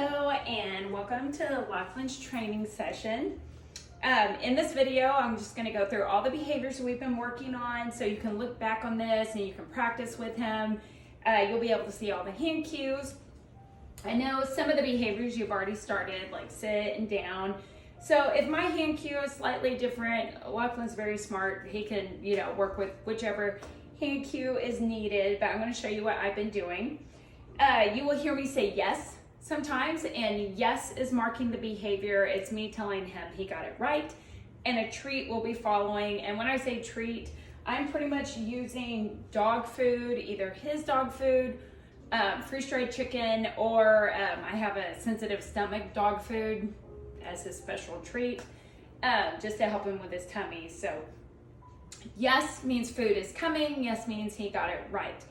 Hello and welcome to Lachlan's training session. In this video, I'm just going to go through all the behaviors we've been working on so you can look back on this and you can practice with him. You'll be able to see all the hand cues. I know some of the behaviors you've already started, like sit and down. So if my hand cue is slightly different, Lachlan's very smart. He can, work with whichever hand cue is needed, but I'm going to show you what I've been doing. You will hear me say yes sometimes, and yes is marking the behavior. It's me telling him he got it right, and a treat will be following. And when I say treat, I'm pretty much using dog food, either his dog food, freeze-dried chicken, or I have a sensitive stomach dog food as his special treat, just to help him with his tummy. So yes means food is coming. Yes means he got it right.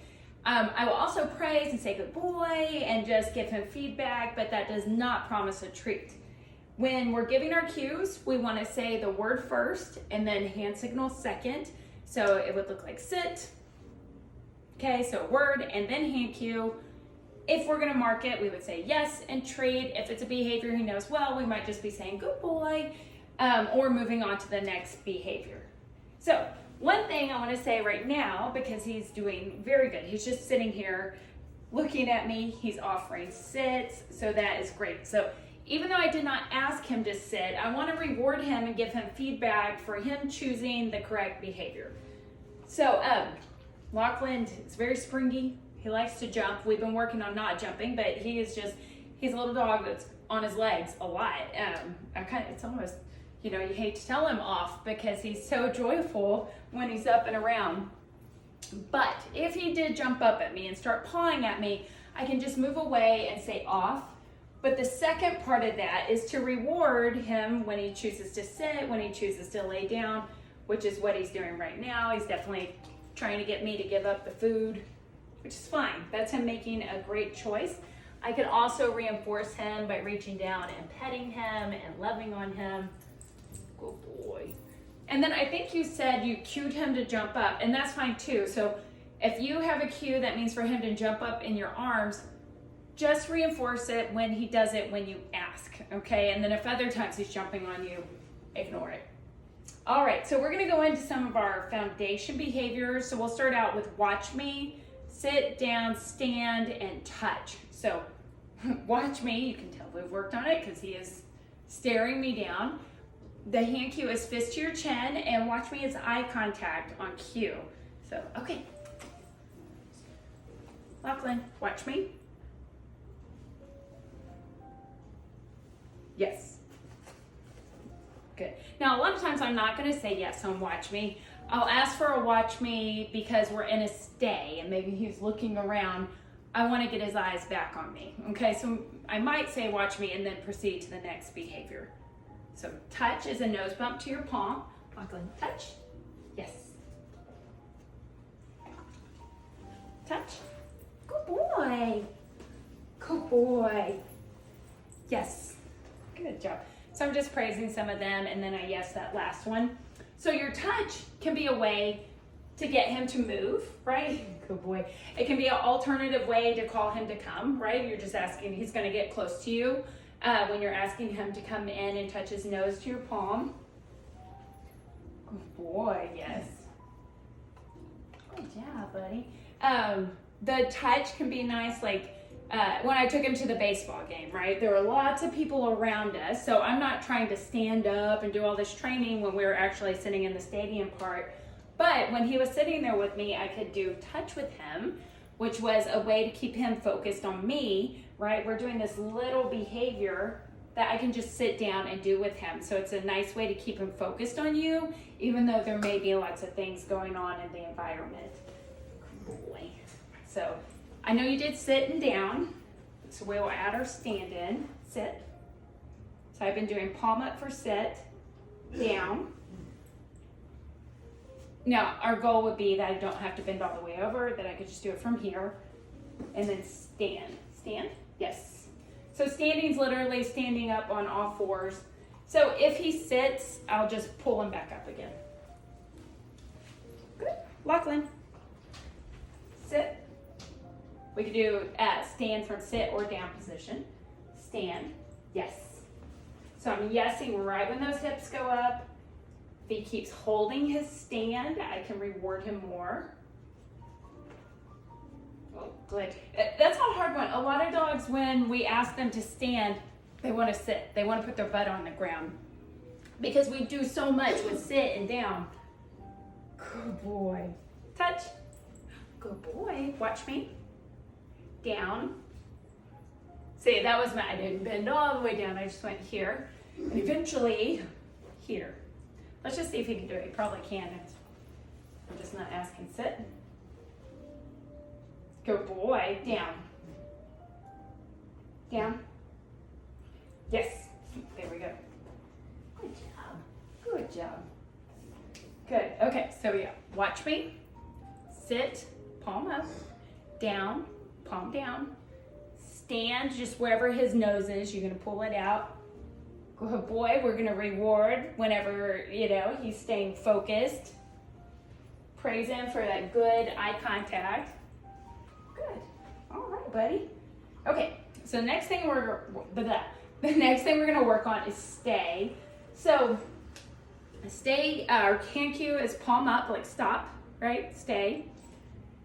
I will also praise and say good boy and just give him feedback, but that does not promise a treat. When we're giving our cues, we want to say the word first and then hand signal second. So it would look like sit. Okay, so word and then hand cue. If we're going to mark it, we would say yes and treat. If it's a behavior he knows well, we might just be saying good boy, or moving on to the next behavior. So one thing I want to say right now, because he's doing very good. He's just sitting here looking at me. He's offering sits, so that is great. So even though I did not ask him to sit, I want to reward him and give him feedback for him choosing the correct behavior. So Lachlan is very springy. He likes to jump. We've been working on not jumping, but he's a little dog that's on his legs a lot. It's almost, you hate to tell him off because he's so joyful when he's up and around. But if he did jump up at me and start pawing at me, I can just move away and say off. But the second part of that is to reward him when he chooses to sit, when he chooses to lay down, which is what he's doing right now. He's definitely trying to get me to give up the food, which is fine. That's him making a great choice. I could also reinforce him by reaching down and petting him and loving on him. Good boy. And then I think you said you cued him to jump up, and that's fine too. So if you have a cue that means for him to jump up in your arms, just reinforce it when he does it when you ask, okay? And then if other times he's jumping on you, ignore it. All right, so we're gonna go into some of our foundation behaviors. So we'll start out with watch me, sit down, stand, and touch. So watch me, you can tell we've worked on it because he is staring me down. The hand cue is fist to your chin, and watch me is eye contact on cue. So, okay. Lachlan, watch me. Yes. Good. Now, a lot of times I'm not going to say yes on watch me. I'll ask for a watch me because we're in a stay and maybe he's looking around. I want to get his eyes back on me. Okay, so I might say watch me and then proceed to the next behavior. So touch is a nose bump to your palm. Lachlan, touch. Yes. Touch. Good boy. Good boy. Yes. Good job. So I'm just praising some of them, and then I yes that last one. So your touch can be a way to get him to move, right? Good boy. It can be an alternative way to call him to come, right? You're just asking, he's going to get close to you. When you're asking him to come in and touch his nose to your palm. Good boy, yes. Good job, buddy. The touch can be nice, like when I took him to the baseball game, right? There were lots of people around us, so I'm not trying to stand up and do all this training when we were actually sitting in the stadium part. But when he was sitting there with me, I could do touch with him, which was a way to keep him focused on me, right? We're doing this little behavior that I can just sit down and do with him. So it's a nice way to keep him focused on you, even though there may be lots of things going on in the environment. Boy. So I know you did sit and down, so we'll add our stand in, sit. So I've been doing palm up for sit, down. Now, our goal would be that I don't have to bend all the way over, that I could just do it from here, and then stand. Stand? Yes. So standing is literally standing up on all fours. So if he sits, I'll just pull him back up again. Good. Lachlan. Sit. We could do stand from sit or down position. stand. Yes. So I'm yesing right when those hips go up. If he keeps holding his stand, I can reward him more. Oh, good. That's a hard one. A lot of dogs, when we ask them to stand, they want to sit. They want to put their butt on the ground. Because we do so much with sit and down. Good boy. Touch. Good boy. Watch me. Down. See, that was I didn't bend all the way down. I just went here. And eventually, here. Let's just see if he can do it. He probably can. I'm just not asking. Sit. Good boy. Down. Down. Yes. There we go. Good job. Good job. Good. Okay, so yeah, watch me. Sit, palm up, down, palm down. Stand just wherever his nose is. You're going to pull it out. Good boy. We're going to reward whenever, he's staying focused. Praise him for that good eye contact. Good. All right, buddy. Okay, so the next thing we're going to work on is stay. So stay, our hand cue is palm up, like stop, right? Stay.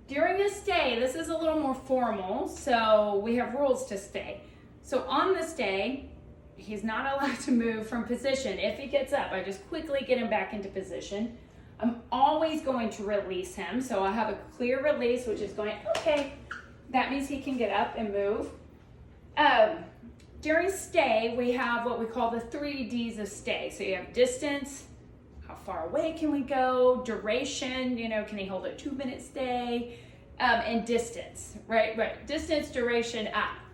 During the stay, this is a little more formal, so we have rules to stay. So on the stay, he's not allowed to move from position. If he gets up, I just quickly get him back into position. I'm always going to release him, so I have a clear release, which is going, okay, that means he can get up and move. During stay, we have what we call the 3 Ds of stay. So you have distance, how far away can we go, duration, can he hold a 2-minute stay, and distance, right? Distance, duration,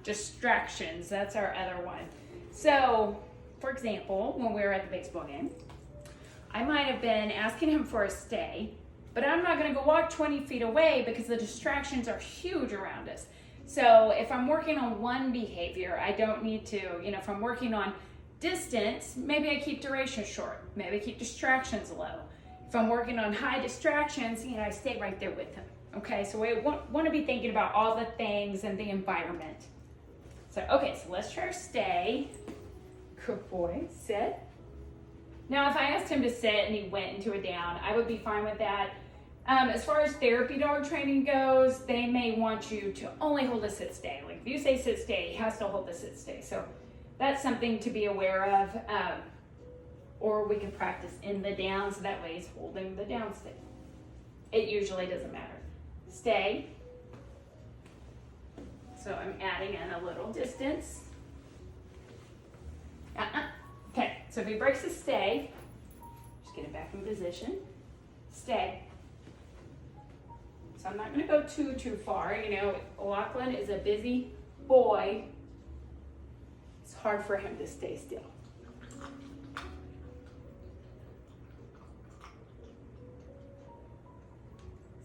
distractions, that's our other one. So, for example, when we were at the baseball game, I might have been asking him for a stay, but I'm not gonna go walk 20 feet away because the distractions are huge around us. So if I'm working on one behavior, I don't need to, if I'm working on distance, maybe I keep duration short. Maybe I keep distractions low. If I'm working on high distractions, I stay right there with him. Okay, so we want to be thinking about all the things and the environment. So, okay, so let's try our stay. Good boy, sit. Now, if I asked him to sit and he went into a down, I would be fine with that. As far as therapy dog training goes, they may want you to only hold a sit stay. Like if you say sit stay, he has to hold the sit stay. So that's something to be aware of. Or we can practice in the down, so that way he's holding the down stay. It usually doesn't matter. Stay. So I'm adding in a little distance. Okay, so if he breaks his stay, just get him back in position. Stay. So I'm not going to go too far. Lachlan is a busy boy. It's hard for him to stay still.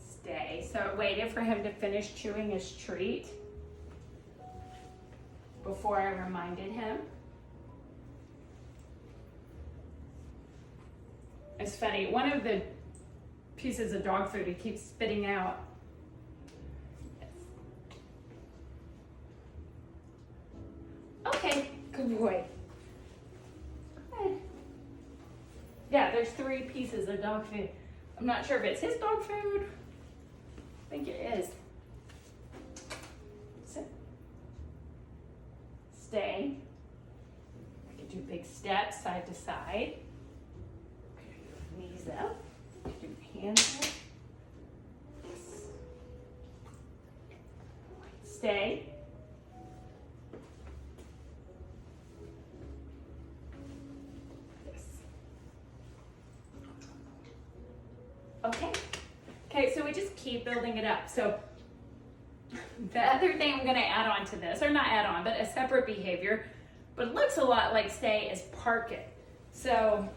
Stay. So I waited for him to finish chewing his treat before I reminded him. It's funny, one of the pieces of dog food he keeps spitting out. Okay, good boy. Good. Yeah, there's 3 pieces of dog food. I'm not sure if it's his dog food. I think it is. Sit. Stay. I can do big steps side to side. Knees up. Do hands up. Yes. Stay. Yes. Okay. Okay, so we just keep building it up. So the other thing I'm going to add on to this, or not add on, but a separate behavior, but it looks a lot like stay, is park it. So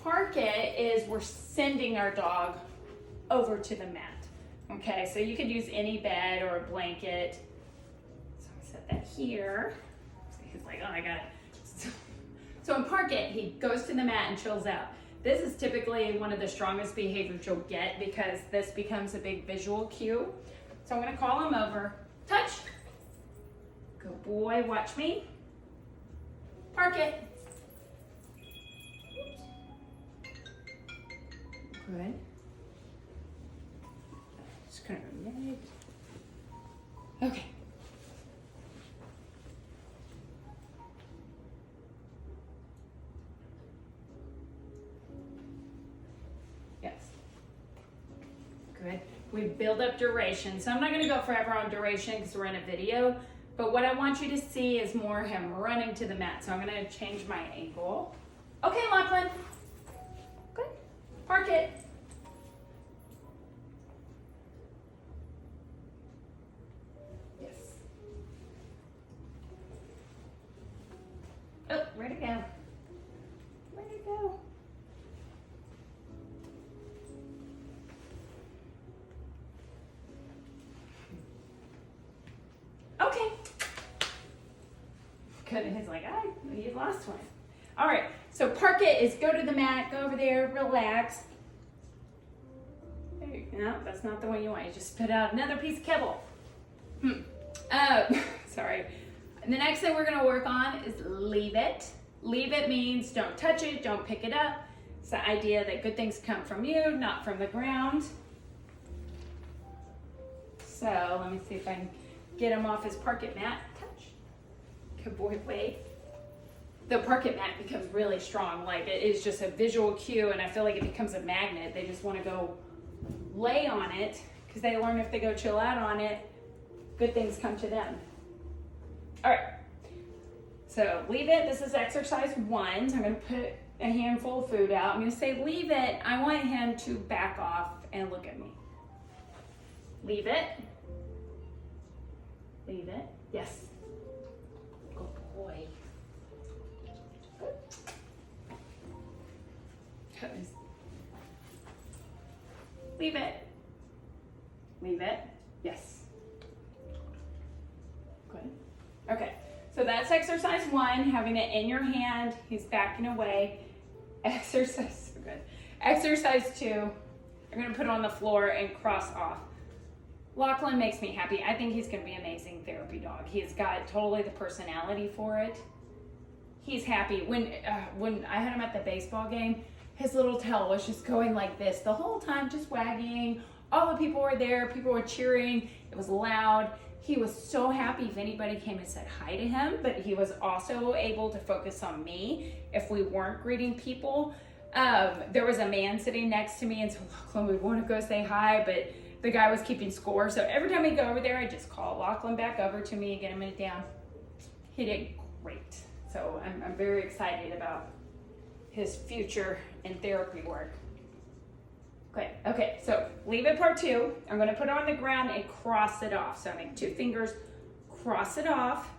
park it is we're sending our dog over to the mat. Okay, so you could use any bed or a blanket. So I set that here. So he's like, oh, I got it. So in park it, he goes to the mat and chills out. This is typically one of the strongest behaviors you'll get because this becomes a big visual cue. So I'm going to call him over. Touch. Good boy, watch me. Park it. Good. Just kind of remove. Okay. Yes. Good. We build up duration. So I'm not going to go forever on duration because we're in a video. But what I want you to see is more him running to the mat. So I'm going to change my angle. Okay, Lachlan. Good. Park it. Yes. Oh, where'd it go? Where'd it go? Okay. Good. And he's like, you lost one. All right. So park it is go to the mat, go over there, relax. There you go. No, that's not the one you want. You just spit out another piece of kibble. Sorry. And the next thing we're going to work on is leave it. Leave it means don't touch it, don't pick it up. It's the idea that good things come from you, not from the ground. So let me see if I can get him off his park it mat. Touch. Good boy, wait. The park it mat becomes really strong. Like it is just a visual cue, and I feel like it becomes a magnet. They just want to go lay on it because they learn if they go chill out on it, good things come to them. All right. So leave it. This is exercise 1. So I'm going to put a handful of food out. I'm going to say leave it. I want him to back off and look at me. Leave it. Leave it. Yes. Good boy. Good. Leave it. Leave it. Yes. Good. Okay. So that's exercise 1, having it in your hand. He's backing away. Exercise, so good. Exercise 2, I'm going to put it on the floor and cross off. Lachlan makes me happy. I think he's going to be an amazing therapy dog. He's got totally the personality for it. He's happy. When I had him at the baseball game, his little tail was just going like this the whole time, just wagging. All the people were there. People were cheering. It was loud. He was so happy if anybody came and said hi to him, but he was also able to focus on me if we weren't greeting people. There was a man sitting next to me, and so Lachlan would want to go say hi, but the guy was keeping score. So every time he'd go over there, I just call Lachlan back over to me and get him down. He did great. So I'm very excited about his future in therapy work. Okay, so leave it part 2. I'm going to put it on the ground and cross it off. So I make 2 fingers, cross it off.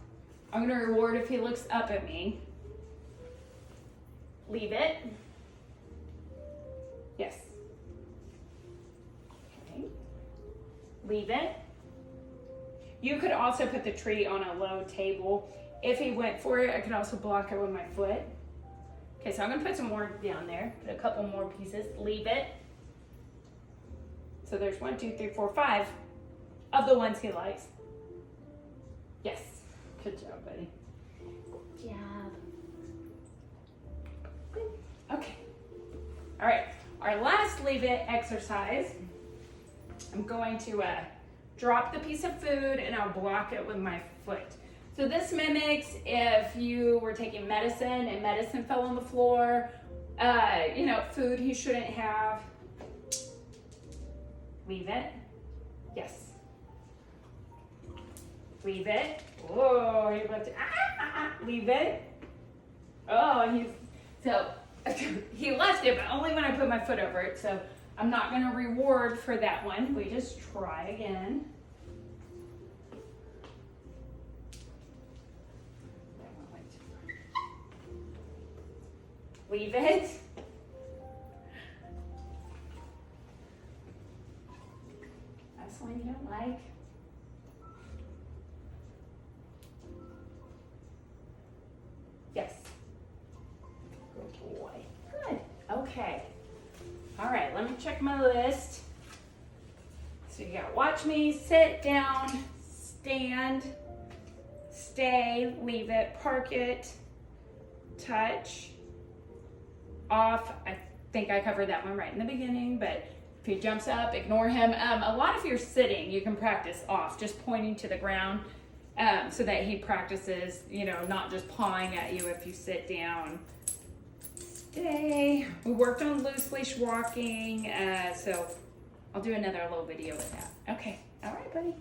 I'm going to reward if he looks up at me. Leave it. Yes. Okay. Leave it. You could also put the treat on a low table. If he went for it, I could also block it with my foot. Okay, so I'm going to put some more down there. Put a couple more pieces. Leave it. So there's 1, 2, 3, 4, 5 of the ones he likes. Yes. Good job, buddy. Good job. Good. Okay. All right. Our last leave it exercise. I'm going to drop the piece of food and I'll block it with my foot. So this mimics if you were taking medicine and medicine fell on the floor, food he shouldn't have. Leave it. Yes. Leave it. Whoa, you're about to, leave it. Oh, he left it, but only when I put my foot over it. So I'm not going to reward for that one. We just try again. Leave it. That's one you don't like. Yes. Good boy. Good. Okay. All right, let me check my list. So you got watch me, sit down, stand, stay, leave it, park it, touch, off. I think I covered that one right in the beginning, but if he jumps up, ignore him. A lot if you're sitting, you can practice off, just pointing to the ground, so that he practices, you know, not just pawing at you if you sit down. Stay. We worked on loose leash walking, so I'll do another little video with that. Okay, all right, buddy.